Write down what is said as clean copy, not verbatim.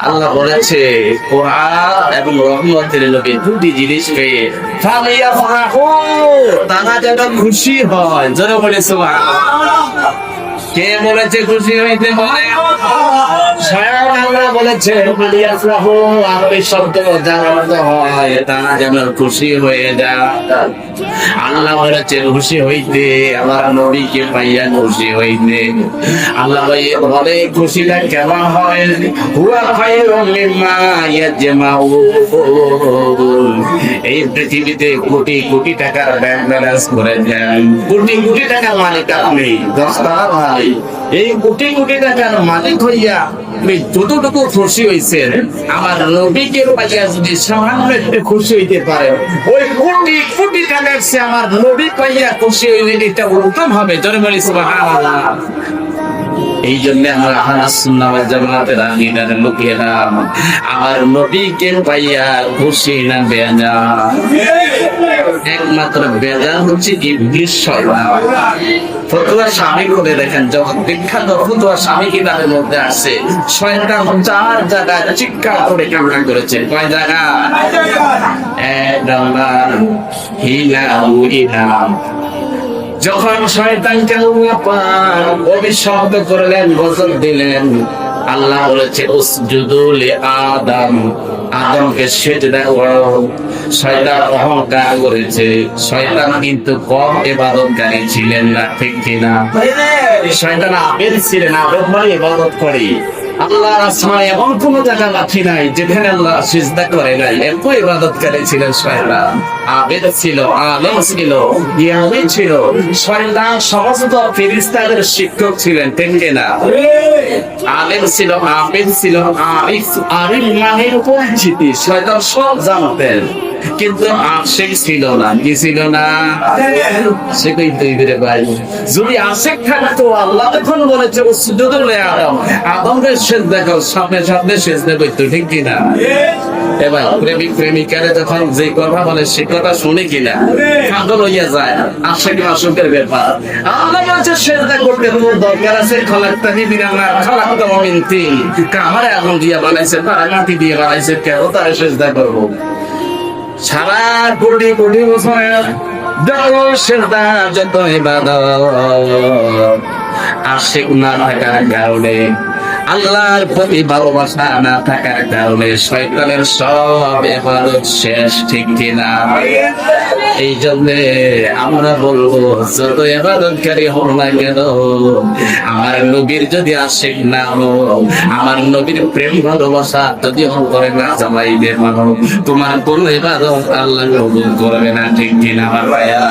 আল্লাহ বলেছে কোরআন এবং রহমতের নবী দুটি জিনিস পেয়ে ফালিয়াফরাহু, তারা যেন খুশি হয়। জোরে বলে সুবহানাল্লাহ। কে বলেছে খুশি হইতে বলে? স্বয়ং আল্লাহ বলেছে ফালিয়াফরাহু, আরবি শব্দ যার অর্থ হয় তারা যেন খুশি হয়ে যায়। আল্লাহ বলেছে খুশি হইতে, আমার নবীকে পাইয়া খুশি হইতে। আল্লাহ বলে খুশিটা কেমন হয়? হুয়া খায়রুম মিম্মা ইয়াজমাউন। এই পৃথিবীতে কোটি কোটি টাকার ব্যাংক ব্যালেন্স করেছেন, কোটি কোটি টাকার মালিক আপনি, 10 টাকার মালিক। এই কোটি কোটি টাকার মালিক হইয়া আপনি যতটুকু খুশি হয়েছেন, আমার নবীকে পাইয়া যদি সামান্য একটু খুশি হইতে পারে, ওই কোটি কোটি টাকার সে আমার নবী পাইয়া খুশি হইলে এটা উত্তম হবে। জোরে বলি সুবহানাল্লাহ। এই জন্য আমরা আহলে সুন্নাহ ওয়াল জামাতের আকীদার লোকেরা আমার নবীকে পাইয়া খুশি না বেজার। একমাত্র বেজার হচ্ছে ইবলিস শয়তান। ফতোয়া স্বামী করে দেখেন, যখন বিখ্যাত ফতোয়া স্বামী কিতাবের মধ্যে আছে, শয়তান 4 জায়গায় চিৎকার করে কামনা করেছে। কয় জায়গা? এক নাম্বার হিলা উইলা, যখন শয়তানকে অভিশপ্ত করলেন, গজব দিলেন, আল্লাহ বলেছে উসজুদু লি আদম, আদমকে সিজদা করো। শয়তান অহংকার করেছে। শয়তান কিন্তু কম ইবাদতকারী ছিলেন না, ঠিক কিনা? শয়তান আবেদ ছিলেন, আবেদ মানে ইবাদত করে। আল্লাহর আসমানে এমন কোন জায়গা বাকি নাই যেখানে আল্লাহ সিজদা করে নাই, এত ইবাদতকারী ছিলেন শয়তান। আবেদ ছিল, আলেম ছিল, জ্ঞানী ছিল। শয়তান সমস্ত ফেরেশতাদের শিক্ষক ছিলেন, ঠিক কিনা? আলেম ছিল, আবেদ ছিল, আরিফ মানে পরিচিতি। শয়তান সব জানতেন, কিন্তু আশেক ছিল না। কি ছিল না? সে কইতে ইবরে ভাই, যদি আশেক থাকতো আল্লাহ তখন বলেছে উসজুদু লি আদম, আদমকে সিজদা কর, সামনে সামনে সিজদা করতে, ঠিক কিনা? এবার প্রেমিক প্রেমিকারে যখন যে কথা বলে সে কথা শুনে কিনা পাগল হইয়া যায়। আশেক আশেকের ব্যাপার। আল্লাহ বলেছে সিজদা করতে তোমার দরকার আছে, খলাকতানি বিনাল্লাহ খলাকতা মিন তিন, কামারে আগুন দিয়ে বানাইছে, তারা মাটি দিয়ে বানাইছে, কেন তারা সিজদা করবো? সারা কোটি কোটি বছরের সিজদা যত ইবাদত, আশিক না থাকার কারণে, আল্লাহর প্রতি ভালোবাসা না থাকার কারণে শয়তানের সব ইবাদত শেষ, ঠিক কিনা? এই জন্য আমরা বলবো যত ইবাদতকারী হও না কেন, আমার নবীর যদি আশিক না হও, আমার নবীর প্রেম ভালোবাসা যদি করে না জামাইদের মানো, তোমার কোন ইবাদত আল্লাহ কবুল করবে না, ঠিক কিনা আমার ভাইয়া?